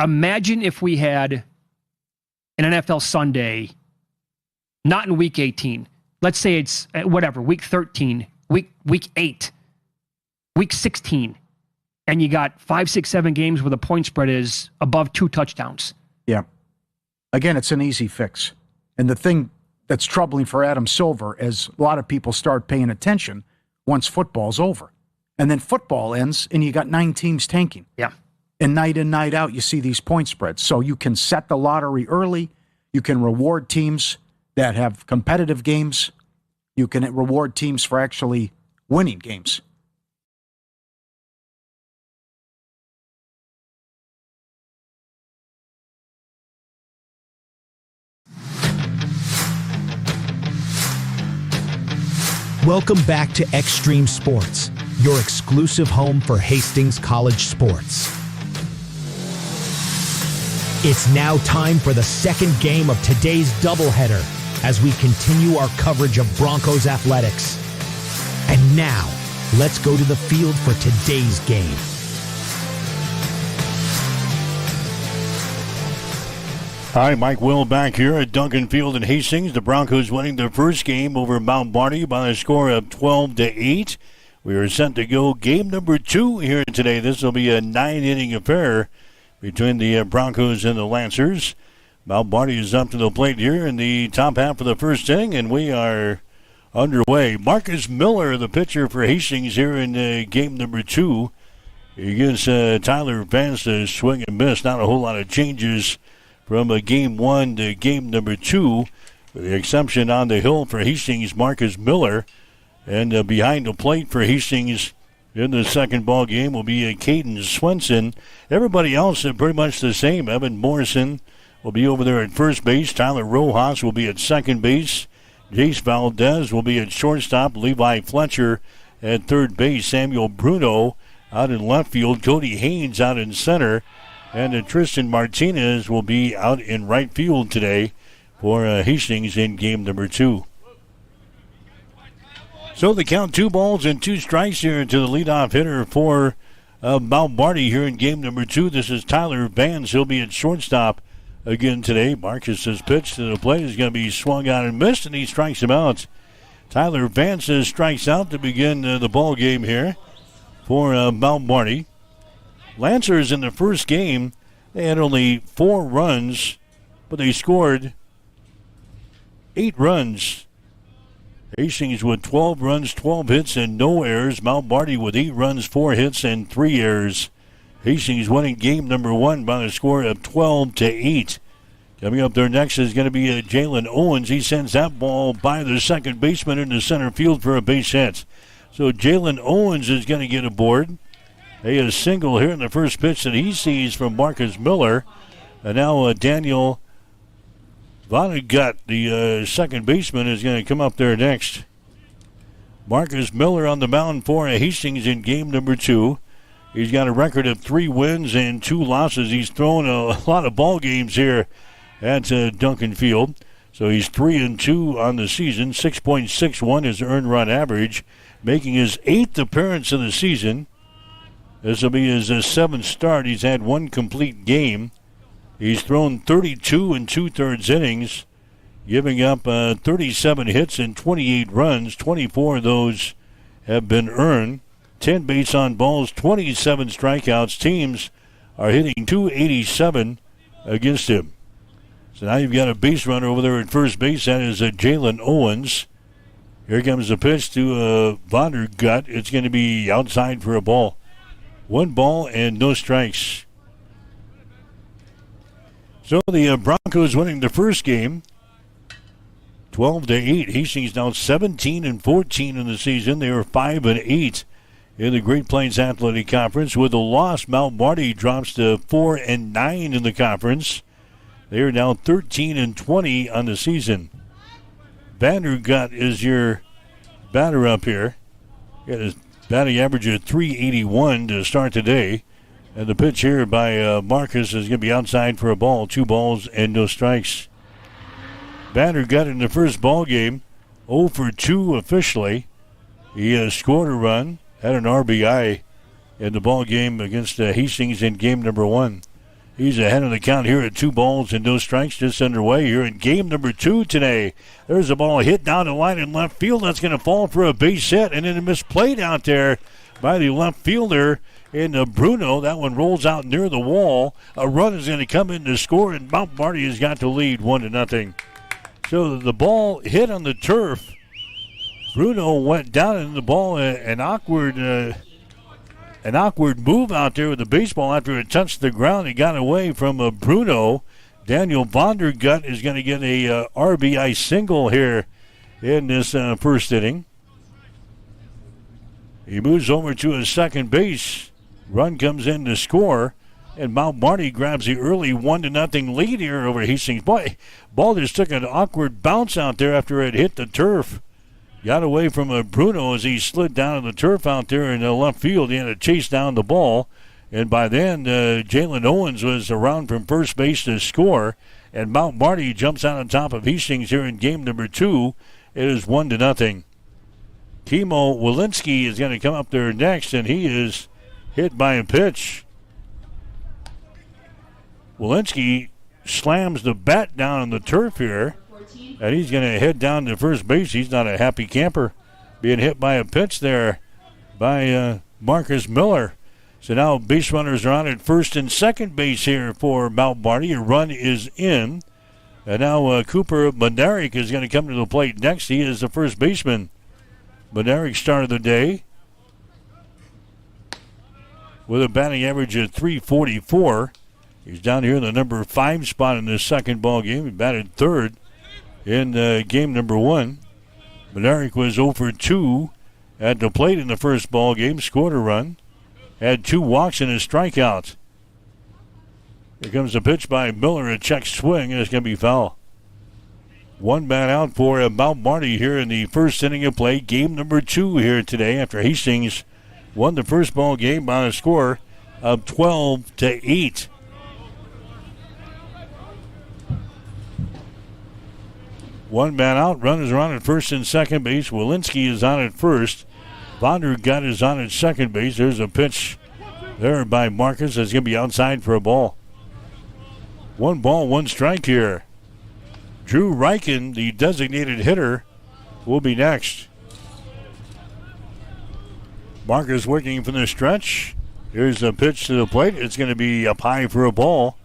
Imagine if we had an NFL Sunday, not in week 18. Let's say it's week 13, week 8, week 16, and you got 5, 6, 7 games where the point spread is above 2 touchdowns. Yeah. Again, it's an easy fix. And the thing that's troubling for Adam Silver is a lot of people start paying attention once football's over. And then football ends and you got 9 teams tanking. Yeah. And night in, night out, you see these point spreads. So you can set the lottery early. You can reward teams that have competitive games. You can reward teams for actually winning games. Welcome back to Extreme Sports, your exclusive home for Hastings College sports. It's now time for the second game of today's doubleheader as we continue our coverage of Broncos athletics. And now, let's go to the field for today's game. Hi, Mike Will back here at Duncan Field in Hastings. The Broncos winning their first game over Mount Barney by a score of 12-8. We are set to go game number 2 here today. This will be a 9-inning affair between the Broncos and the Lancers. Mount Barney is up to the plate here in the top half of the first inning, and we are underway. Marcus Miller, the pitcher for Hastings here in game number 2. He gives Tyler Vance a swing and miss. Not a whole lot of changes from game 1 to game number 2, with the exception on the hill for Hastings, Marcus Miller. And behind the plate for Hastings in the second ball game will be Caden Swenson. Everybody else is pretty much the same. Evan Morrison will be over there at first base. Tyler Rojas will be at second base. Jace Valdez will be at shortstop. Levi Fletcher at third base. Samuel Bruno out in left field. Cody Haynes out in center. And Tristan Martinez will be out in right field today for Hastings in game number 2. So the count 2 balls and 2 strikes here to the leadoff hitter for Mount Barney here in game number 2. This is Tyler Vance. He'll be at shortstop again today. Marcus's pitch to the plate is going to be swung out and missed, and he strikes him out. Tyler Vance strikes out to begin the ball game here for Mount Barney. Lancers in the first game, they had only 4 runs, but they scored 8 runs. Hastings with 12 runs, 12 hits, and no errors. Mount Barney with 8 runs, 4 hits, and 3 errors. Hastings winning game number 1 by a score of 12-8. Coming up there next is going to be Jalen Owens. He sends that ball by the second baseman into center field for a base hit. So Jalen Owens is going to get aboard. A single here in the first pitch that he sees from Marcus Miller. And now Daniel Vonnegut, the second baseman, is going to come up there next. Marcus Miller on the mound for Hastings in game number 2. He's got a record of 3 wins and 2 losses. He's thrown a lot of ball games here at Duncan Field. So he's 3-2 on the season. 6.61 is earned run average, making his 8th appearance of the season. This will be his 7th start. He's had 1 complete game. He's thrown 32 2/3 innings, giving up 37 hits and 28 runs. 24 of those have been earned. 10 base on balls, 27 strikeouts. Teams are hitting .287 against him. So now you've got a base runner over there at first base. That is Jalen Owens. Here comes the pitch to Vonnegut. It's going to be outside for a ball. 1 ball and no strikes. So the Broncos winning the first game, 12-8. Hastings now 17-14 in the season. They were 5-8 in the Great Plains Athletic Conference. With a loss, Mount Barney drops to 4-9 in the conference. They are now 13-20 on the season. Vandergut is your batter up here. Got his batting average of .381 to start today. And the pitch here by Marcus is going to be outside for a ball. 2 balls and no strikes. Vandergut in the first ball game, 0 for 2 officially. He scored a run, had an RBI in the ball game against Hastings in game number 1. He's ahead of the count here at 2 balls and no strikes, just underway here in game number 2 today. There's a ball hit down the line in left field. That's going to fall for a base hit, and then a misplayed out there by the left fielder in Bruno. That one rolls out near the wall. A run is going to come in to score, and Mount Marty has got to lead 1-0. So the ball hit on the turf. Bruno went down, and the ball, an awkward move out there with the baseball after it touched the ground. It got away from Bruno. Daniel Vondergut is going to get a RBI single here in this first inning. He moves over to his second base. Run comes in to score, and Mount Marty grabs the early 1-0 lead here over Hastings. Boy, ball just took an awkward bounce out there after it hit the turf. Got away from Bruno as he slid down on the turf out there in the left field. He had to chase down the ball. And by then, Jalen Owens was around from first base to score. And Mount Marty jumps out on top of Hastings here in game number 2. It is 1-0. Kimo Walensky is going to come up there next, and he is hit by a pitch. Walensky slams the bat down on the turf here. And he's going to head down to first base. He's not a happy camper being hit by a pitch there by Marcus Miller. So now base runners are on at first and second base here for Mount Marty. A run is in. And now Cooper Monerick is going to come to the plate next. He is the first baseman. Monerick started the day with a batting average of .344. He's down here in the number 5 spot in this second ball game. He batted third in game number 1. Monerick was 0 for 2 at the plate in the first ball game. Scored a run. Had 2 walks and a strikeout. Here comes the pitch by Miller. A check swing, and it's going to be foul. 1 bat out for Mount Marty here in the first inning of play. Game number 2 here today after Hastings won the first ball game by a score of 12-8. One man out. Runners are on at first and second base. Walensky is on at first. Vondergut is on at second base. There's a pitch there by Marcus. That's going to be outside for a ball. 1 ball, 1 strike here. Drew Reichen, the designated hitter, will be next. Marcus working from the stretch. Here's a pitch to the plate. It's going to be up high for a ball.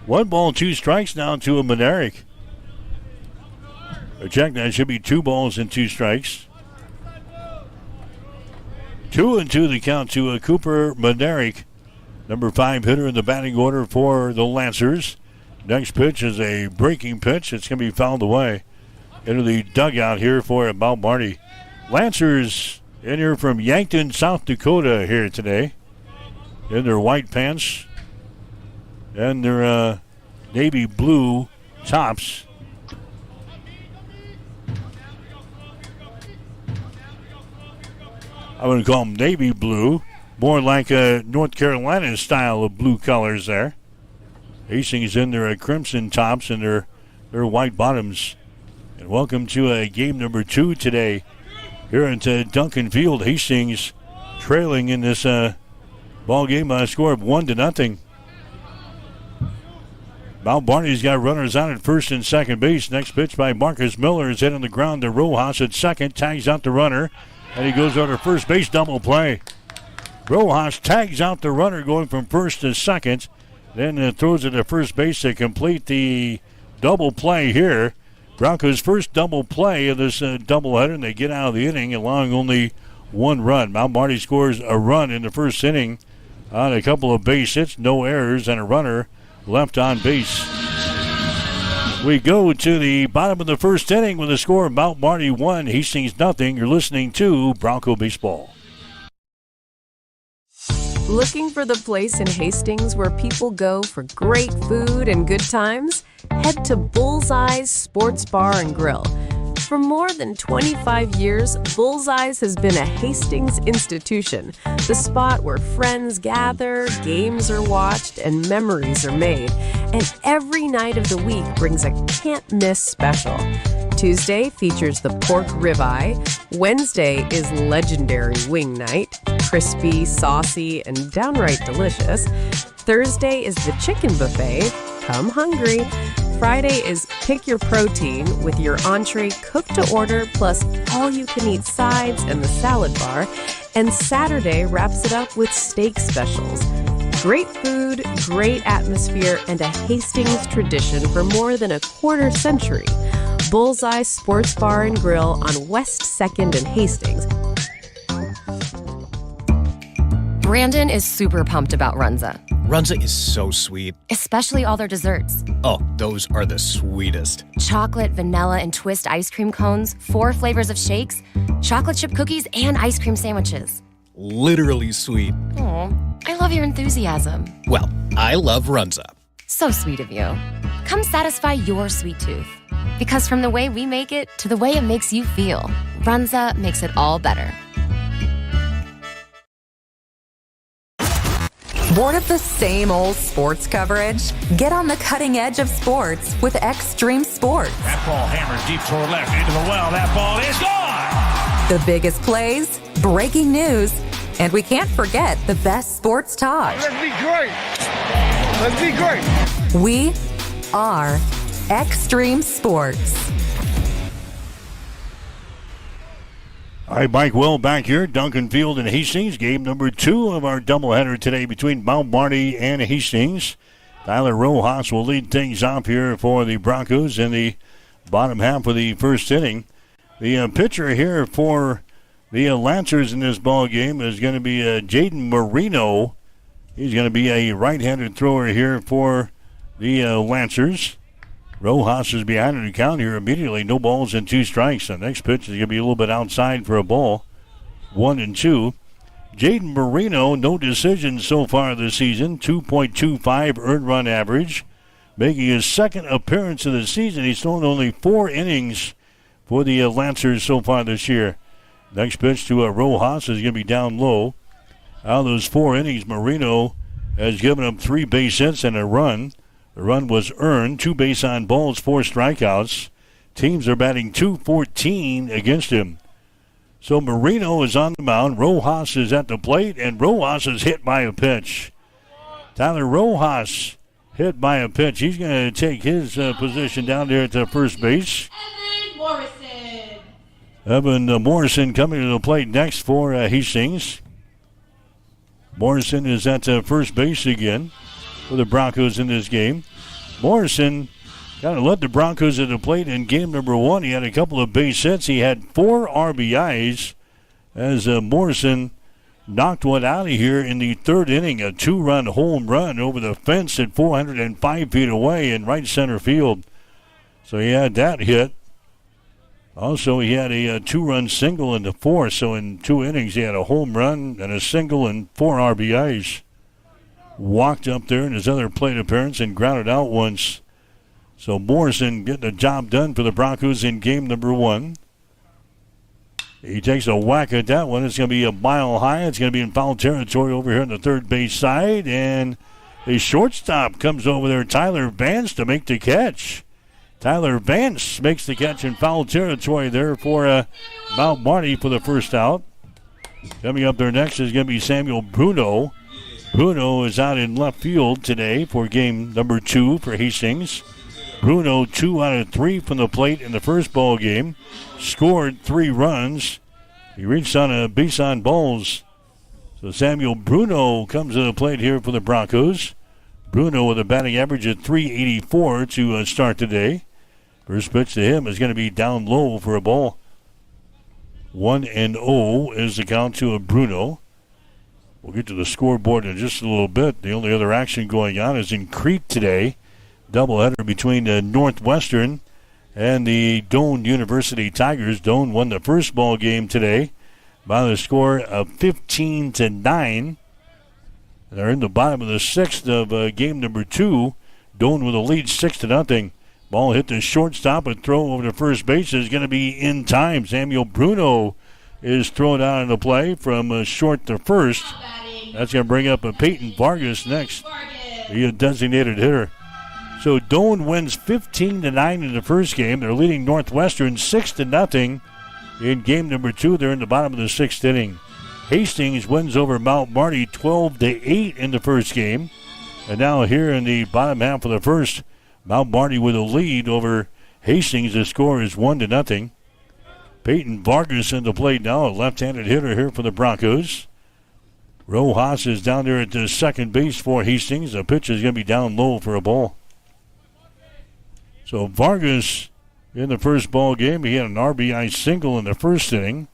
1 ball, 2 strikes now to a Monerick. A check, that should be 2 balls and 2 strikes. 2-2 the count to a Cooper Monerick, number 5 hitter in the batting order for the Lancers. Next pitch is a breaking pitch. It's going to be fouled away into the dugout here for Mount Marty. Lancers in here from Yankton, South Dakota here today in their white pants and their navy blue tops. I wouldn't call them navy blue, more like a North Carolina style of blue colors there. Hastings in their crimson tops and their white bottoms. And welcome to game number 2 today here at Duncan Field. Hastings trailing in this ball game by a score of 1-0. Mount Marty's got runners on at first and second base. Next pitch by Marcus Miller is hit on the ground to Rojas at second. Tags out the runner, and he goes over to first base. Double play. Rojas tags out the runner going from first to second. Then throws it to first base to complete the double play here. Broncos' first double play of this doubleheader, and they get out of the inning allowing only 1 run. Mount Marty scores a run in the first inning on a couple of base hits, no errors, and a runner left on base. We go to the bottom of the first inning with a score of Mount Marty 1, Hastings nothing. You're listening to Bronco Baseball. Looking for the place in Hastings where people go for great food and good times? Head to Bullseye's Sports Bar and Grill. For more than 25 years, Bullseye's has been a Hastings institution, the spot where friends gather, games are watched, and memories are made. And every night of the week brings a can't-miss special. Tuesday features the pork ribeye. Wednesday is legendary wing night. crispy, saucy, and downright delicious. Thursday is the chicken buffet. Come hungry. Friday is pick your protein with your entree cooked to order plus all-you-can-eat sides and the salad bar. And Saturday wraps it up with steak specials. Great food, great atmosphere, and a Hastings tradition for more than a quarter century. Bullseye Sports Bar and Grill on West 2nd and Hastings. Brandon is super pumped about Runza, Runza is so sweet. especially all their desserts. Oh, those are the sweetest. Chocolate, vanilla, and twist ice cream cones, 4 flavors of shakes, chocolate chip cookies, and ice cream sandwiches. Literally sweet. Aw, I love your enthusiasm. Well, I love Runza. So sweet of you. Come satisfy your sweet tooth. Because from the way we make it to the way it makes you feel, Runza makes it all better. Bored of the same old sports coverage? Get on the cutting edge of sports with Extreme Sports. That ball hammered deep toward left into the well. That ball is gone. The biggest plays, breaking news, and we can't forget the best sports talk. Let's be great. Let's be great. We are Extreme Sports. All right, Mike Will back here, Duncan Field and Hastings. Game number 2 of our doubleheader today between Mount Marty and Hastings. Tyler Rojas will lead things off here for the Broncos in the bottom half of the first inning. The pitcher here for the Lancers in this ball game is going to be Jaden Marino. He's going to be a right-handed thrower here for the Lancers. Rojas is behind in the count here immediately. No balls and 2 strikes. The next pitch is going to be a little bit outside for a ball. 1-2. Jaden Marino, no decisions so far this season. 2.25 earned run average. Making his second appearance of the season. He's thrown only 4 innings for the Lancers so far this year. Next pitch to Rojas is going to be down low. Out of those 4 innings, Marino has given up 3 base hits and a run. The run was earned, 2 base on balls, 4 strikeouts. Teams are batting .214 against him. So Marino is on the mound. Rojas is at the plate, and Rojas is hit by a pitch. Tyler Rojas hit by a pitch. He's going to take his position down there at the first base. Evan Morrison coming to the plate next for Hastings. Morrison is at first base again for the Broncos in this game. Morrison kind of led the Broncos at the plate in game number 1. He had a couple of base hits. He had 4 RBIs as Morrison knocked one out of here in the 3rd inning. A 2-run home run over the fence at 405 feet away in right center field. So he had that hit. Also, he had a 2-run single in the 4th. So in 2 innings, he had a home run and a single and 4 RBIs. Walked up there in his other plate appearance and grounded out once. So Morrison getting the job done for the Broncos in game number 1. He takes a whack at that one. It's going to be a mile high. It's going to be in foul territory over here on the third base side. And the shortstop comes over there, Tyler Vance, to make the catch. Tyler Vance makes the catch in foul territory there for Mount Marty for the first out. Coming up there next is going to be Samuel Bruno. Bruno is out in left field today for game number 2 for Hastings. Bruno 2 out of 3 from the plate in the first ball game. Scored 3 runs. He reached on a base on balls. So Samuel Bruno comes to the plate here for the Broncos. Bruno with a batting average of .384 to start today. First pitch to him is going to be down low for a ball. 1-0 is the count to Bruno. We'll get to the scoreboard in just a little bit. The only other action going on is in Crete today. Doubleheader between Northwestern and the Doane University Tigers. Doane won the first ball game today by the score of 15-9. They're in the bottom of the 6th of game number 2. Doane with a lead 6-0. Ball hit the shortstop. A throw over to first base is going to be in time. Samuel Bruno is thrown out in the play from short to first. That's going to bring up Peyton Vargas next, the designated hitter. So Doane wins 15-9 in the first game. They're leading Northwestern 6-0 in game number 2. They're in the bottom of the 6th inning. Hastings wins over Mount Marty 12-8 in the first game. And now here in the bottom half of the first, Mount Marty with a lead over Hastings. The score is 1-0. Peyton Vargas in the plate now, a left-handed hitter here for the Broncos. Rojas is down there at the second base for Hastings. The pitch is going to be down low for a ball. So Vargas in the first ball game, he had an RBI single in the first inning.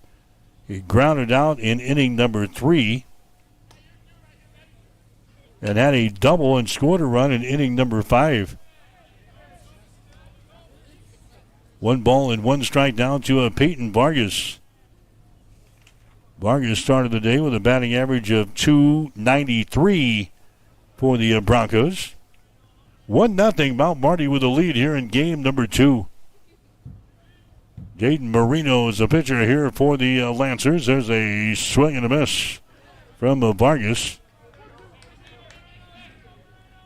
He grounded out in inning number 3 and had a double and scored a run in inning number 5. 1 ball and 1 strike down to Peyton Vargas. Vargas started the day with a batting average of .293 for the Broncos. 1-0 Mount Marty with a lead here in game number 2. Jaden Marino is the pitcher here for the Lancers. There's a swing and a miss from Vargas.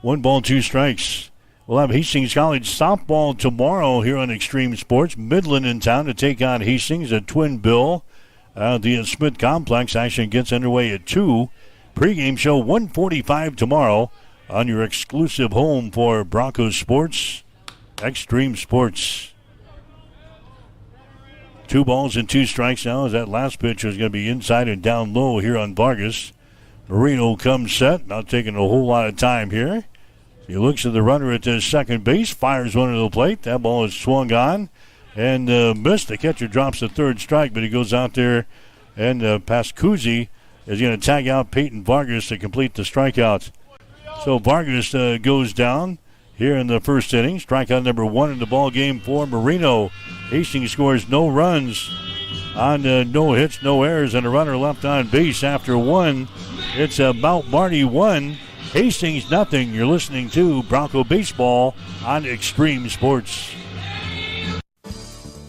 1 ball, 2 strikes. We'll have Hastings College softball tomorrow here on Extreme Sports. Midland in town to take on Hastings at Twin Bill. The Smith Complex action gets underway at 2. Pre-game show 1:45 tomorrow on your exclusive home for Broncos sports, Extreme Sports. 2 balls and 2 strikes now as that last pitch is going to be inside and down low here on Vargas. Marino comes set, not taking a whole lot of time here. He looks at the runner at the second base, fires one to the plate. That ball is swung on and missed. The catcher drops the third strike, but he goes out there and Pascuzzi is going to tag out Peyton Vargas to complete the strikeout. So Vargas goes down here in the first inning. Strikeout number 1 in the ball game for Marino. Hastings scores no runs on no hits, no errors, and a runner left on base after 1. It's Mount Marty 1, Hastings nothing. You're listening to Bronco Baseball on Extreme Sports.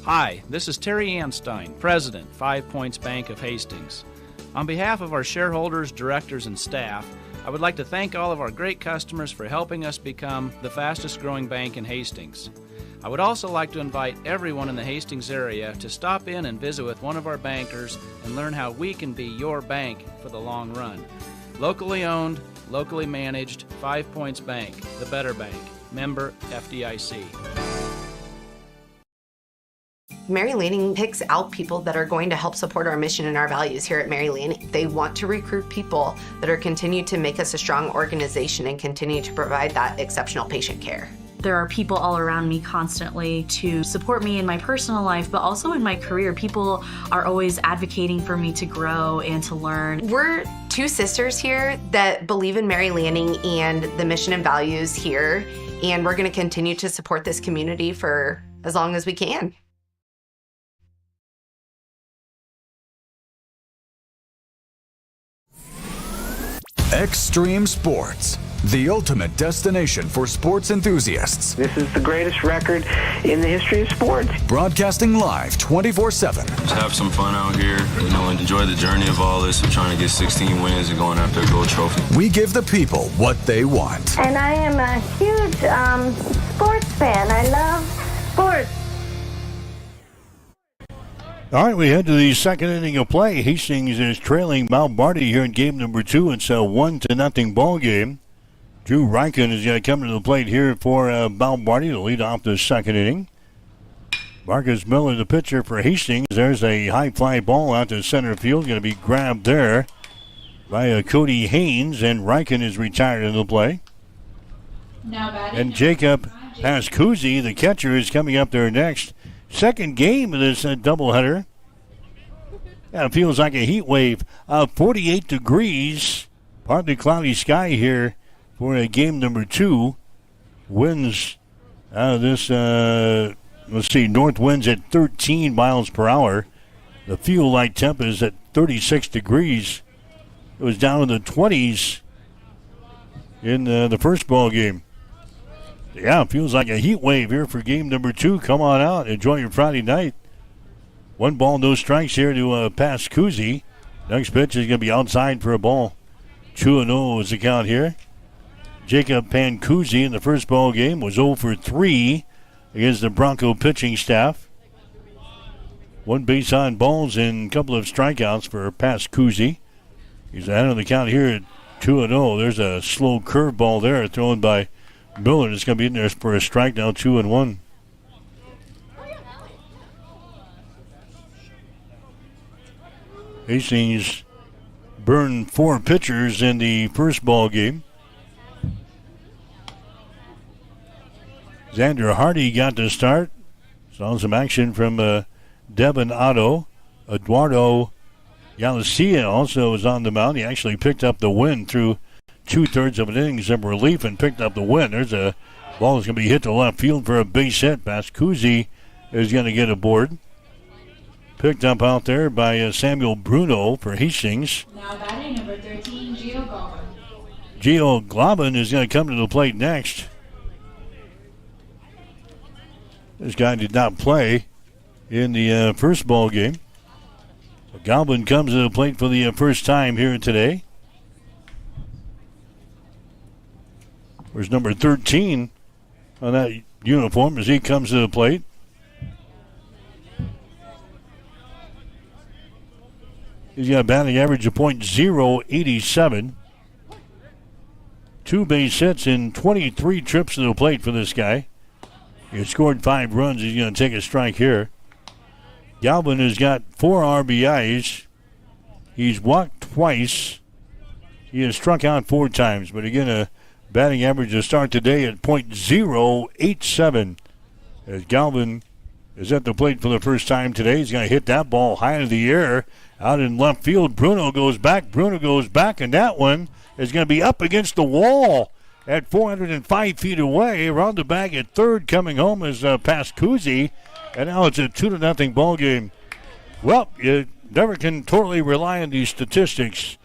Hi, this is Terry Anstein, President, 5 Points Bank of Hastings. On behalf of our shareholders, directors, and staff, I would like to thank all of our great customers for helping us become the fastest growing bank in Hastings. I would also like to invite everyone in the Hastings area to stop in and visit with one of our bankers and learn how we can be your bank for the long run. Locally owned, locally managed, 5 Points Bank, the better bank. Member FDIC. Mary Lanning picks out people that are going to help support our mission and our values here at Mary Lanning. They want to recruit people that are continue to make us a strong organization and continue to provide that exceptional patient care. There are people all around me constantly to support me in my personal life, but also in my career. People are always advocating for me to grow and to learn. We're 2 sisters here that believe in Mary Lanning and the mission and values here, and we're going to continue to support this community for as long as we can. Extreme Sports, the ultimate destination for sports enthusiasts. This is the greatest record in the history of sports. Broadcasting live 24/7. Just have some fun out here, and enjoy the journey of all this of trying to get 16 wins and going after a gold trophy. We give the people what they want. And I am a huge sports fan. I love sports. All right, we head to the second inning of play. Hastings is trailing Mount Marty here in game number 2. It's a 1-0 ball game. Drew Reichen is going to come to the plate here for Mount Marty to lead off the second inning. Marcus Miller, the pitcher for Hastings. There's a high fly ball out to center field. Going to be grabbed there by Cody Haynes, and Reichen is retired in the play. And Jacob Pascuzzi, the catcher, is coming up there next. Second game of this doubleheader. Yeah, it feels like a heat wave. 48 degrees, partly cloudy sky here for game number 2. Winds out of this, north winds at 13 miles per hour. The feel light temp is at 36 degrees. It was down in the 20s in the first ball game. Yeah, it feels like a heat wave here for game number 2. Come on out. Enjoy your Friday night. 1 ball, no strikes here to Pascuzzi. Next pitch is going to be outside for a ball. 2-0 is the count here. Jacob Pancuzzi in the first ball game was 0 for 3 against the Bronco pitching staff. 1 base on balls and a couple of strikeouts for Pascuzzi. He's ahead of the count here at 2-0. There's a slow curveball there thrown by Miller. It's going to be in there for a strike now, 2-1. Hastings burned 4 pitchers in the first ball game. Xander Hardy got the start. Saw some action from Devin Otto. Eduardo Galicia also was on the mound. He actually picked up the win through 2/3 of an innings of relief and picked up the win. There's a ball that's going to be hit to left field for a base hit. Pascuzzi is going to get aboard. Picked up out there by Samuel Bruno for Hastings. Now batting number 13, Gio Galvin. Gio Galvin is going to come to the plate next. This guy did not play in the first ball game. So Galvin comes to the plate for the first time here today. There's number 13 on that uniform as he comes to the plate. He's got a batting average of .087. 2 base hits in 23 trips to the plate for this guy. He had scored 5 runs. He's going to take a strike here. Galvin has got 4 RBIs. He's walked twice. He has struck out 4 times. But again, a batting average to start today at .087. As Galvin is at the plate for the first time today. He's going to hit that ball high into the air. Out in left field, Bruno goes back, and that one is going to be up against the wall at 405 feet away. Around the bag at third, coming home is Pascuzzi, and now it's a 2-0 ball game. Well, you never can totally rely on these statistics.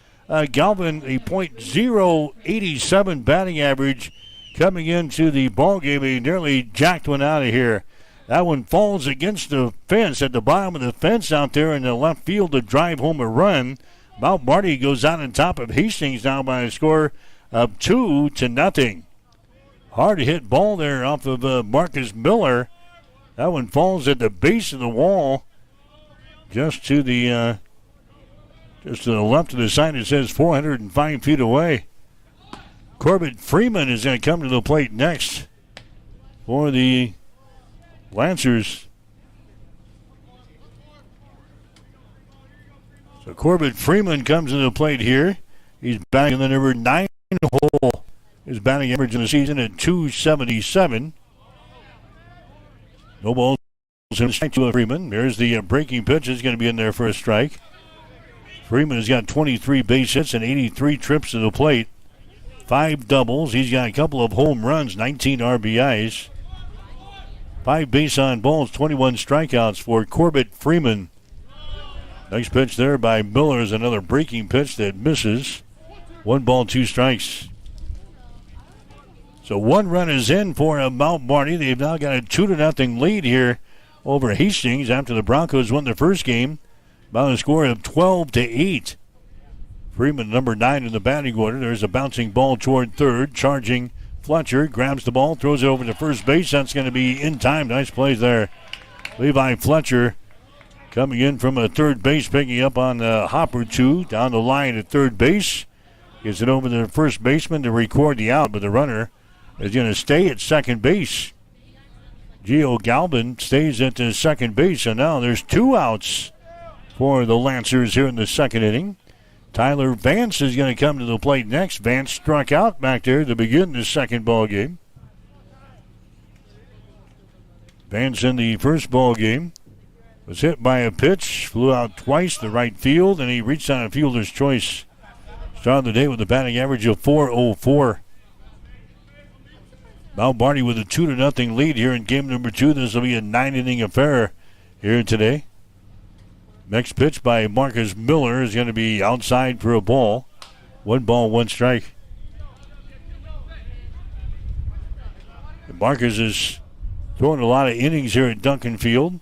Galvin, a .087 batting average coming into the ball game. He nearly jacked one out of here. That one falls against the fence at the bottom of the fence out there in the left field to drive home a run. Mount Marty goes out on top of Hastings now by a score of 2-0. Hard hit ball there off of Marcus Miller. That one falls at the base of the wall, just to the left of the sign. It says 405 feet away. Corbett Freeman is going to come to the plate next for the Lancers. So Corbett Freeman comes to the plate here. He's batting in the number 9 hole. His batting average in the season at .277. No balls in strike to Freeman. There's the breaking pitch. Is going to be in there for a strike. Freeman has got 23 base hits and 83 trips to the plate. 5 doubles. He's got a couple of home runs, 19 RBIs. 5 base on balls, 21 strikeouts for Corbett Freeman. Next pitch there by Miller is another breaking pitch that misses. 1 ball, 2 strikes. So 1 run is in for Mount Marty. They've now got a 2-0 lead here over Hastings after the Broncos won the first game by a score of 12-8. Freeman, number 9 in the batting order. There's a bouncing ball toward third, charging Fletcher, grabs the ball, throws it over to first base. That's going to be in time. Nice plays there. Levi Fletcher coming in from a third base, picking up on Hopper 2 down the line at third base. Gets it over to the first baseman to record the out, but the runner is going to stay at second base. Gio Galvin stays at the second base, and now there's 2 outs for the Lancers here in the second inning. Tyler Vance is going to come to the plate next. Vance struck out back there to begin the second ball game. Vance in the first ball game was hit by a pitch, flew out twice to right field, and he reached on a fielder's choice. Started the day with a batting average of .404. Mount Marty with a 2-0 lead here in game number 2. This will be a 9-inning affair here today. Next pitch by Marcus Miller is going to be outside for a ball. 1 ball, 1 strike. And Marcus is throwing a lot of innings here at Duncan Field.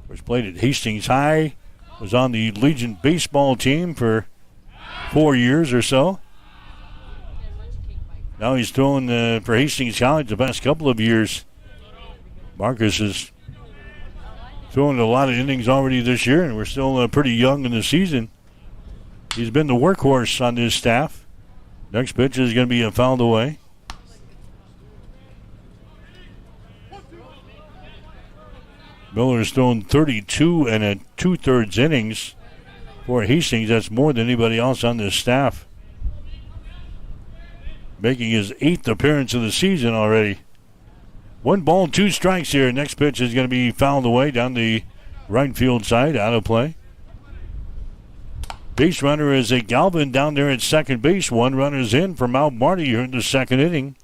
Was played at Hastings High. Was on the Legion baseball team for 4 years or so. Now he's throwing for Hastings College the past couple of years. Marcus is throwing a lot of innings already this year, and we're still pretty young in the season. He's been the workhorse on this staff. Next pitch is going to be fouled away. Miller's thrown 32 and a 2/3 innings for Hastings. That's more than anybody else on this staff. Making his 8th appearance of the season already. 1 ball, 2 strikes here. Next pitch is going to be fouled away down the right field side, out of play. Base runner is a Galvin down there at second base. 1 runner's in for Mount Marty here in the second inning.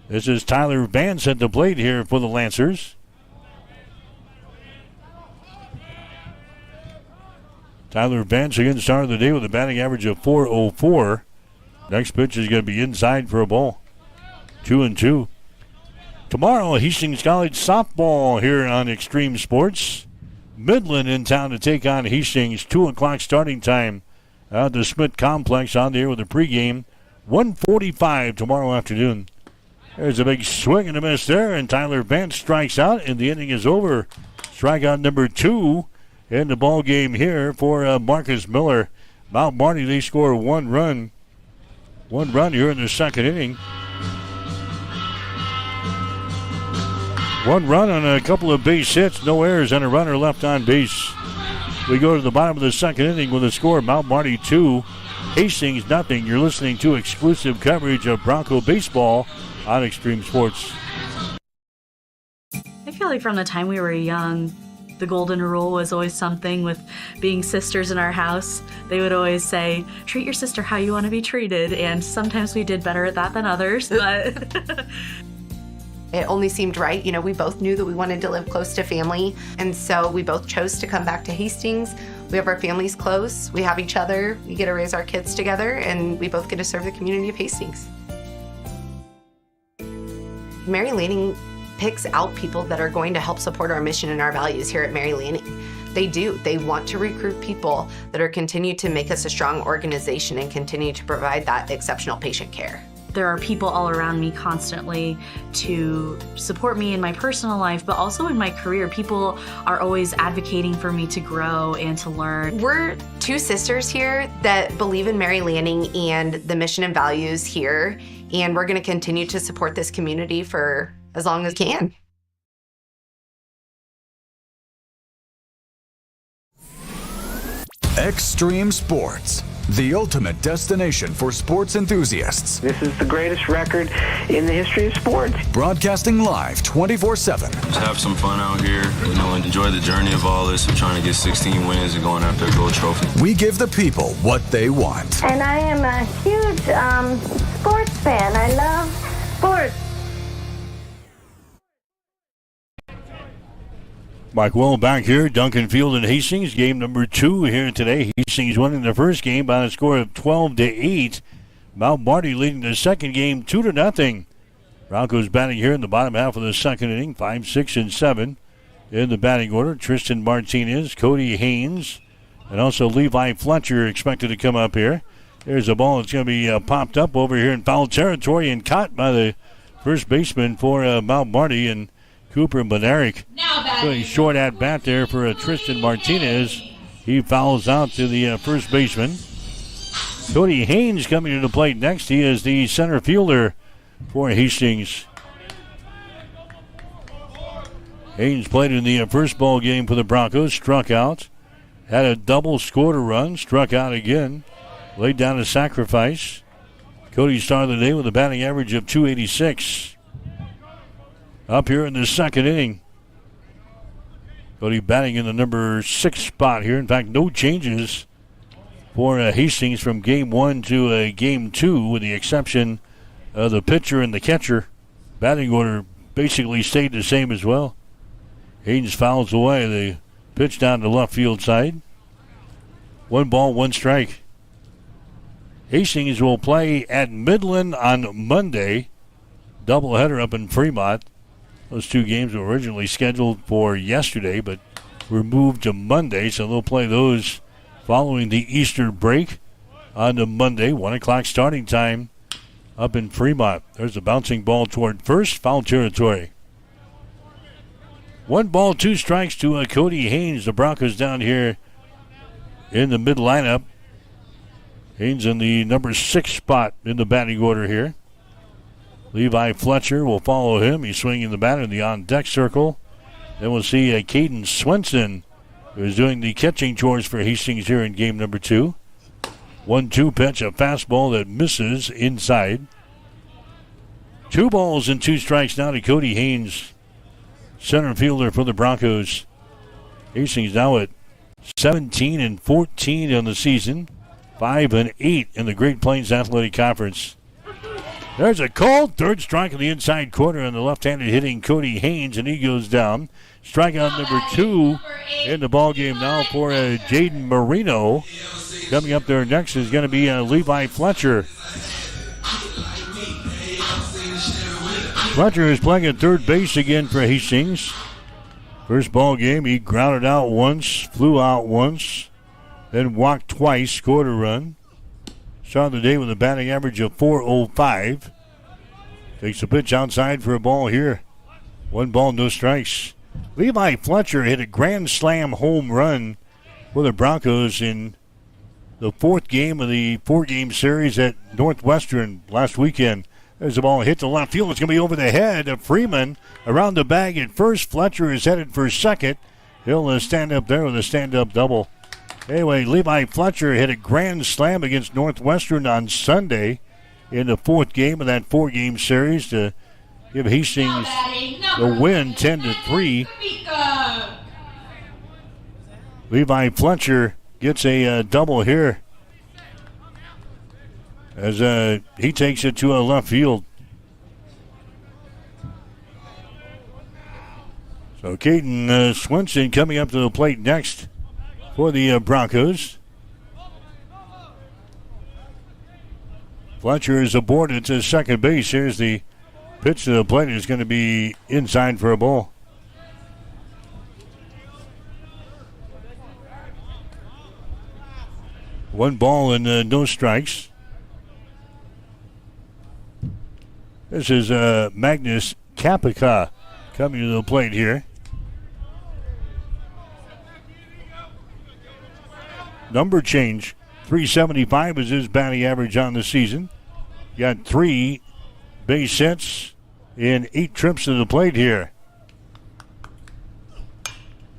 This is Tyler Vance at the plate here for the Lancers. Tyler Vance again started the day with a batting average of .404. Next pitch is going to be inside for a ball. 2-2. Tomorrow, Hastings College softball here on Extreme Sports. Midland in town to take on Hastings. 2 o'clock starting time at the Smith Complex on there with a pregame. 1:45 tomorrow afternoon. There's a big swing and a miss there, and Tyler Vance strikes out, and the inning is over. Strikeout number 2 in the ball game here for Marcus Miller. Mount Marty, they score 1 run. 1 run here in the second inning. 1 run on a couple of base hits, no errors, and a runner left on base. We go to the bottom of the second inning with a score: Mount Marty 2, Hastings nothing. You're listening to exclusive coverage of Bronco baseball on Extreme Sports. I feel like from the time we were young, the golden rule was always something with being sisters in our house. They would always say, treat your sister how you want to be treated. And sometimes we did better at that than others, but it only seemed right. You know, we both knew that we wanted to live close to family. And so we both chose to come back to Hastings. We have our families close. We have each other. We get to raise our kids together, and we both get to serve the community of Hastings. Mary Lanning picks out people that are going to help support our mission and our values here at Mary Lanning. They do. They want to recruit people that are continue to make us a strong organization and continue to provide that exceptional patient care. There are people all around me constantly to support me in my personal life, but also in my career. People are always advocating for me to grow and to learn. We're 2 sisters here that believe in Mary Lanning and the mission and values here, and we're going to continue to support this community for as long as we can. Extreme Sports, the ultimate destination for sports enthusiasts. This is the greatest record in the history of sports. Broadcasting live 24/7. Just have some fun out here, and enjoy the journey of all this of trying to get 16 wins and going after a gold trophy. We give the people what they want. And I am a huge sports fan. I love sports. Mike Will back here, Duncan Field and Hastings, game number 2 here today. Hastings winning the first game by a score of 12-8. Mount Marty leading the second game 2-0. Broncos batting here in the bottom half of the second inning, 5, 6, and 7 in the batting order. Tristan Martinez, Cody Haynes, and also Levi Fletcher expected to come up here. There's a ball that's going to be popped up over here in foul territory and caught by the first baseman for Mount Marty, and Cooper Bednarik. Really short at bat there for Tristan Martinez. He fouls out to the first baseman. Cody Haynes coming to the plate next. He is the center fielder for Hastings. Haynes played in the first ball game for the Broncos, struck out, had a double, scored a run, struck out again, laid down a sacrifice. Cody started the day with a batting average of .286. Up here in the second inning, Cody batting in the number 6 spot here. In fact, no changes for Hastings from game 1 to game 2, with the exception of the pitcher and the catcher. Batting order basically stayed the same as well. Haynes fouls away the pitch down the left field side. 1 ball, 1 strike. Hastings will play at Midland on Monday. Doubleheader up in Fremont. Those 2 games were originally scheduled for yesterday, but were moved to Monday, so they'll play those following the Easter break on the Monday, 1 o'clock starting time up in Fremont. There's a bouncing ball toward first, foul territory. 1 ball, 2 strikes to Cody Haynes. The Broncos down here in the mid lineup. Haynes in the number 6 spot in the batting order here. Levi Fletcher will follow him. He's swinging the bat in the on-deck circle. Then we'll see Caden Swenson, who's doing the catching chores for Hastings here in game number 2. 1-2 pitch, a fastball that misses inside. 2 balls and 2 strikes now to Cody Haynes, center fielder for the Broncos. Hastings now at 17-14 on the season, 5-8 in the Great Plains Athletic Conference. There's a called third strike in the inside corner on the left-handed hitting Cody Haynes, and he goes down. Strikeout number 2 in the ballgame now for Jaden Marino. Coming up there next is going to be Levi Fletcher. Fletcher is playing at third base again for Hastings. First ball game, he grounded out once, flew out once, then walked twice, scored a run. Started the day with a batting average of .405. Takes a pitch outside for a ball here. 1 ball, no strikes. Levi Fletcher hit a grand slam home run for the Broncos in the 4th game of the 4-game series at Northwestern last weekend. There's a ball hit to left field. It's going to be over the head of Freeman. Around the bag at first. Fletcher is headed for second. He'll stand up there with a stand-up double. Anyway, Levi Fletcher hit a grand slam against Northwestern on Sunday in the 4th game of that 4-game series to give Hastings the win 10-3. Levi Fletcher gets a double here as he takes it to a left field. So Caden Swenson coming up to the plate next for the Broncos. Fletcher is aboard to second base. Here's the pitch to the plate. Is going to be inside for a ball. One ball and no strikes. This is Magnus Kapika coming to the plate here. Number change. 375 is his batting average on the season. Got 3 base hits in 8 trips to the plate here.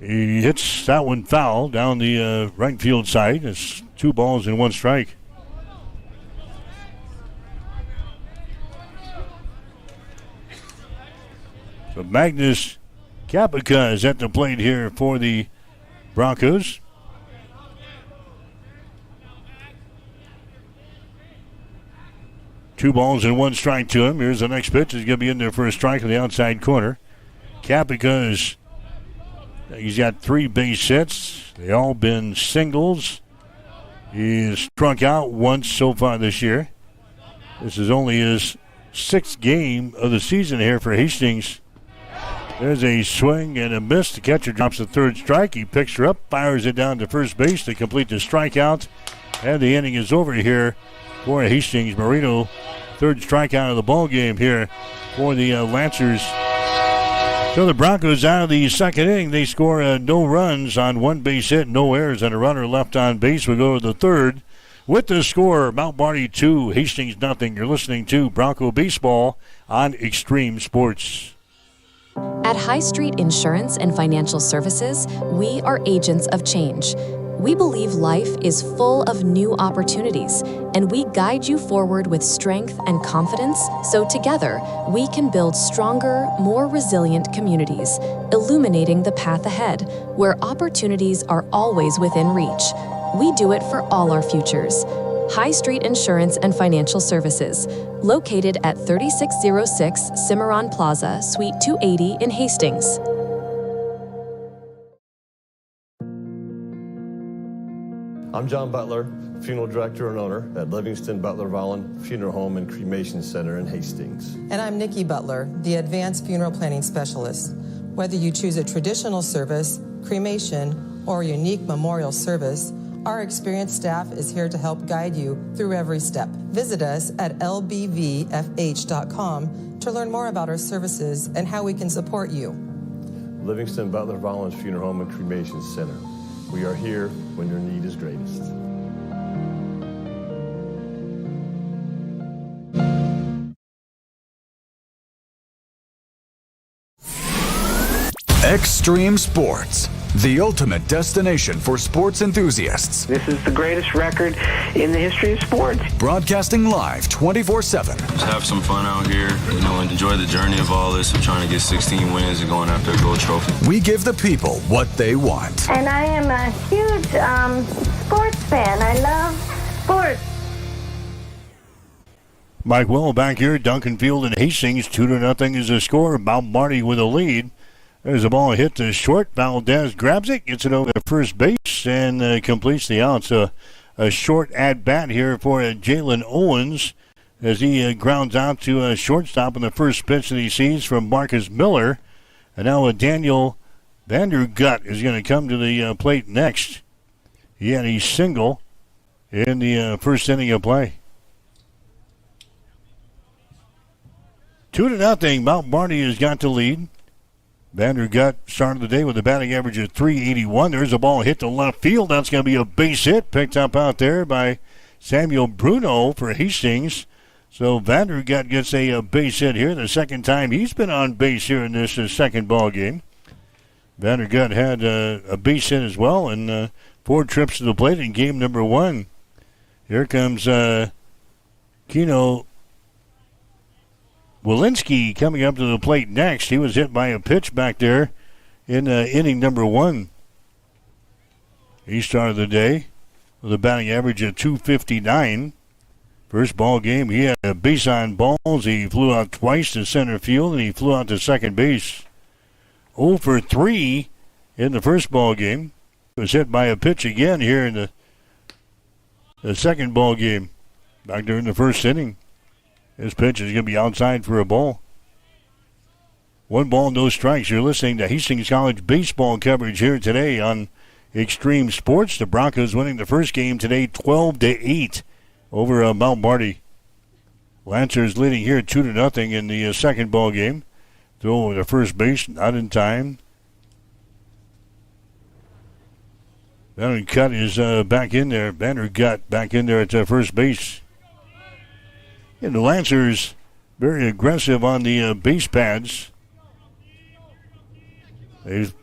He hits that one foul down the right field side. It's 2 balls and 1 strike. So Magnus Kapika is at the plate here for the Broncos. Two balls and 1 strike to him. Here's the next pitch. He's going to be in there for a strike in the outside corner. Kapika he's got 3 base hits. They all been singles. He's struck out once so far this year. This is only his 6th game of the season here for Hastings. There's a swing and a miss. The catcher drops the 3rd strike. He picks her up, fires it down to first base to complete the strikeout. And the inning is over here for Hastings. Marino, 3rd strikeout of the ball game here for the Lancers. So the Broncos out of the 2nd inning. They score no runs on 1 base hit, no errors, and a runner left on base. We go to the 3rd with the score, Mount Marty 2, Hastings nothing. You're listening to Bronco Baseball on Extreme Sports. At High Street Insurance and Financial Services, we are agents of change. We believe life is full of new opportunities, and we guide you forward with strength and confidence so together we can build stronger, more resilient communities, illuminating the path ahead, where opportunities are always within reach. We do it for all our futures. High Street Insurance and Financial Services, located at 3606 Cimarron Plaza, Suite 280 in Hastings. I'm John Butler, funeral director and owner at Livingston Butler Vollen Funeral Home and Cremation Center in Hastings. And I'm Nikki Butler, the advanced funeral planning specialist. Whether you choose a traditional service, cremation, or a unique memorial service, our experienced staff is here to help guide you through every step. Visit us at lbvfh.com to learn more about our services and how we can support you. Livingston Butler Vollen Funeral Home and Cremation Center. We are here when your need is greatest. Extreme Sports, the ultimate destination for sports enthusiasts. This is the greatest record in the history of sports. Broadcasting live 24/7. Just have some fun out here, and enjoy the journey of all this of trying to get 16 wins and going after a gold trophy. We give the people what they want. And I am a huge sports fan. I love sports. Mike Will back here, Duncan Field and Hastings, 2-0 is the score. Mount Marty with a lead. There's a ball hit to short. Valdez grabs it, gets it over to first base, and completes the out. So a short at-bat here for Jalen Owens as he grounds out to a shortstop in the first pitch that he sees from Marcus Miller. And now Daniel Vandergut is going to come to the plate next. He had a single in the first inning of play. 2-0. Mount Marty has got the lead. Vandergut started the day with a batting average of .381. There's a ball hit to left field. That's going to be a base hit picked up out there by Samuel Bruno for Hastings. So Vandergut gets a base hit here. The second time he's been on base here in this second ball game. Vandergut had a base hit as well and 4 trips to the plate in game number 1. Here comes Kino Walensky coming up to the plate next. He was hit by a pitch back there in inning number 1. He started the day with a batting average of .259. First ball game, he had a base on balls. He flew out twice to center field, and he flew out to second base. 0 for 3 in the first ball game. He was hit by a pitch again here in the second ball game, back there in the first inning. This pitch is going to be outside for a ball. 1 ball, no strikes. You're listening to Hastings College baseball coverage here today on Extreme Sports. The Broncos winning the first game today 12-8 over Mount Marty. Lancers leading here 2-0 in the second ball game. Throw over to first base, not in time. Vandergut is back in there. Vandergut back in there at first base. And the Lancers very aggressive on the base pads. They've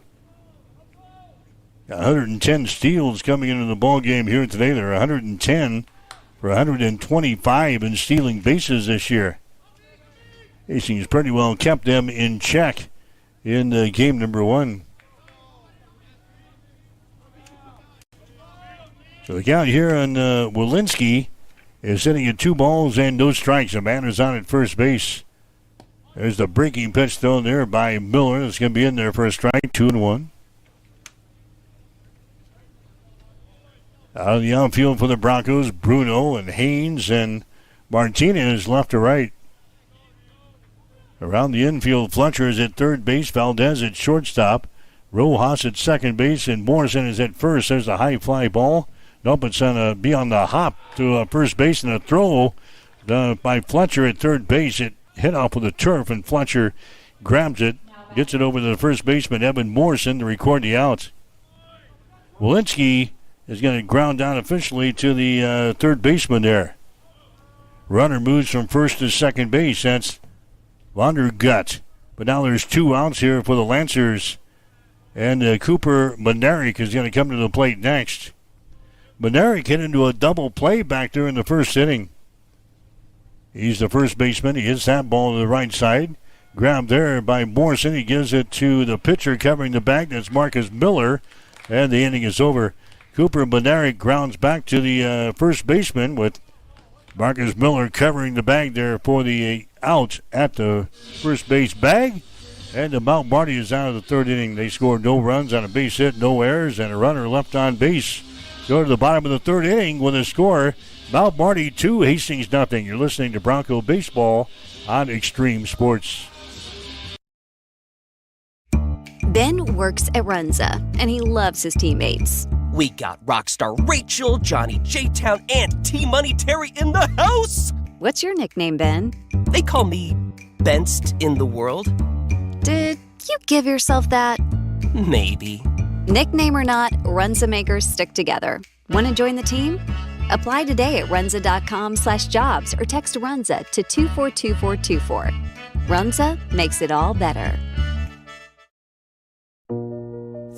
got 110 steals coming into the ball game here today. They're 110 for 125 in stealing bases this year. Hastings pretty well kept them in check in game number 1. So the count here on Walensky is sitting at 2 balls and no strikes. A man is on at first base. There's the breaking pitch thrown there by Miller. It's going to be in there for a strike, 2-1. Out of the outfield for the Broncos, Bruno and Haynes and Martinez left to right. Around the infield, Fletcher is at third base, Valdez at shortstop, Rojas at second base, and Morrison is at first. There's a high fly ball. Nope, it's going to be on the hop to first base, and a throw by Fletcher at third base. It hit off with the turf, and Fletcher grabs it, gets it over to the first baseman, Evan Morrison, to record the out. Walensky is going to ground down officially to the third baseman there. Runner moves from first to second base. That's Vandergut. But now there's 2 outs here for the Lancers. And Cooper Monaric is going to come to the plate next. Monaric hit into a double play back there in the first inning. He's the first baseman. He hits that ball to the right side. Grabbed there by Morrison. He gives it to the pitcher covering the bag. That's Marcus Miller. And the inning is over. Cooper Monaric grounds back to the first baseman with Marcus Miller covering the bag there for the out at the first base bag. And the Mount Marty is out of the third inning. They scored no runs on a base hit, no errors, and a runner left on base. Go to the bottom of the third inning with a score. Mount Marty 2, Hastings nothing. You're listening to Bronco Baseball on Extreme Sports. Ben works at Runza, and he loves his teammates. We got Rockstar Rachel, Johnny J-Town, and T-Money Terry in the house! What's your nickname, Ben? They call me Benst in the world. Did you give yourself that? Maybe. Nickname or not, Runza makers stick together. Want to join the team? Apply today at runza.com/jobs or text Runza to 242424. Runza makes it all better.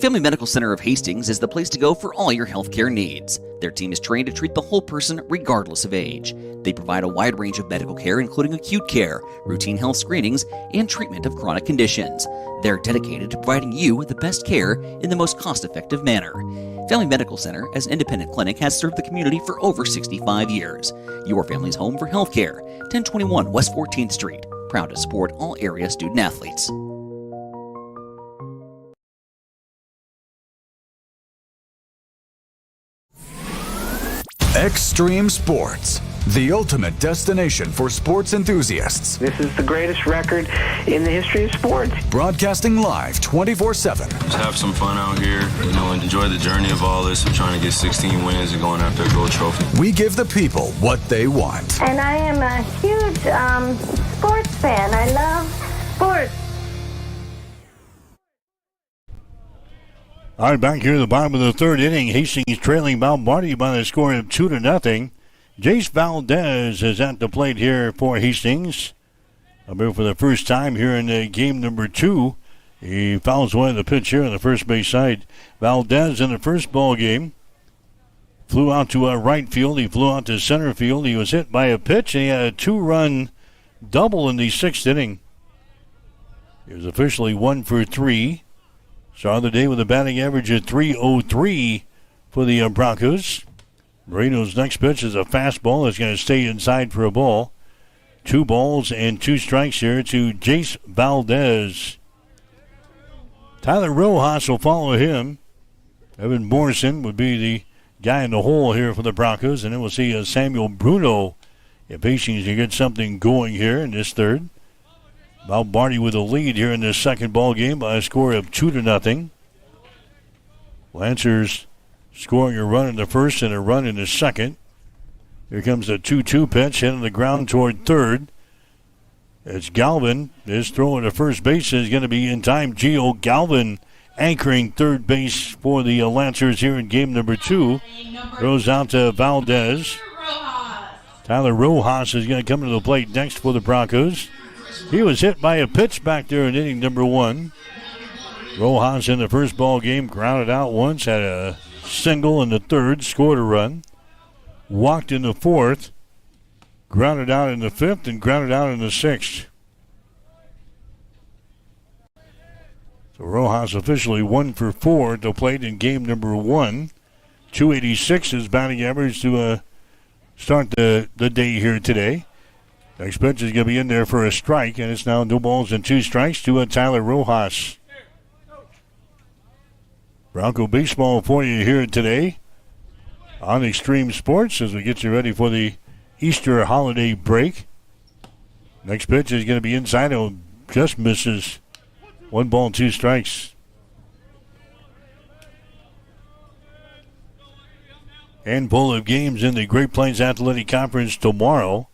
Family Medical Center of Hastings is the place to go for all your healthcare needs. Their team is trained to treat the whole person regardless of age. They provide a wide range of medical care, including acute care, routine health screenings, and treatment of chronic conditions. They're dedicated to providing you with the best care in the most cost-effective manner. Family Medical Center, as an independent clinic, has served the community for over 65 years. Your family's home for healthcare. 1021 West 14th Street. Proud to support all area student athletes. Extreme Sports, the ultimate destination for sports enthusiasts. This is the greatest record in the history of sports. Broadcasting live 24/7. Just have some fun out here, and enjoy the journey of all this of trying to get 16 wins and going after a gold trophy. We give the people what they want. And I am a huge sports fan. I love sports. All right, back here at the bottom of the third inning, Hastings trailing Mount Marty by the score of 2-0. Jace Valdez is at the plate here for Hastings. For the first time here in game number 2. He fouls away the pitch here on the first base side. Valdez in the first ball game flew out to right field. He flew out to center field. He was hit by a pitch, and he had a 2-run double in the 6th inning. He was officially 1 for 3. Started the day with a batting average of .303 for the Broncos. Moreno's next pitch is a fastball that's going to stay inside for a ball. 2 balls and 2 strikes here to Jace Valdez. Tyler Rojas will follow him. Evan Morrison would be the guy in the hole here for the Broncos. And then we'll see Samuel Bruno if Hastings can get something going here in this third. Mount Marty with a lead here in this second ball game by a score of 2-0. Lancers scoring a run in the first and a run in the second. Here comes the 2-2 pitch, hitting the ground toward third. It's Galvin. His throw to first base is going to be in time. Gio Galvin anchoring third base for the Lancers here in game number 2. Throws out to Valdez. Tyler Rojas is going to come to the plate next for the Broncos. He was hit by a pitch back there in inning number 1. Rojas in the first ball game grounded out once, had a single in the third, scored a run. Walked in the 4th, grounded out in the 5th, and grounded out in the 6th. So Rojas officially 1 for 4 to plate in game number 1. 286 is batting average to start the day here today. Next pitch is going to be in there for a strike, and it's now 2 balls and 2 strikes to Tyler Rojas. Bronco baseball for you here today on Extreme Sports as we get you ready for the Easter holiday break. Next pitch is going to be inside. It just misses. 1 ball and 2 strikes. Handful of games in the Great Plains Athletic Conference tomorrow.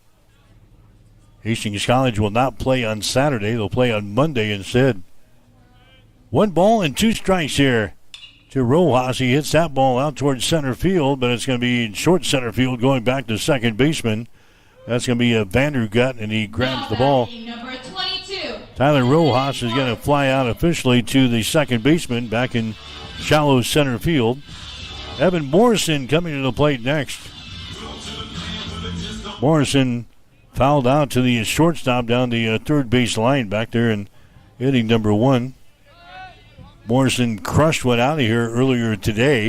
Hastings College will not play on Saturday. They'll play on Monday instead. 1 ball and 2 strikes here to Rojas. He hits that ball out towards center field, but it's going to be in short center field going back to second baseman. That's going to be a Vandergut, and he grabs the ball. Number 22. Tyler Rojas is going to fly out officially to the second baseman back in shallow center field. Evan Morrison coming to the plate next. Morrison fouled out to the shortstop down the third base line back there in inning number 1. Morrison crushed one out of here earlier today.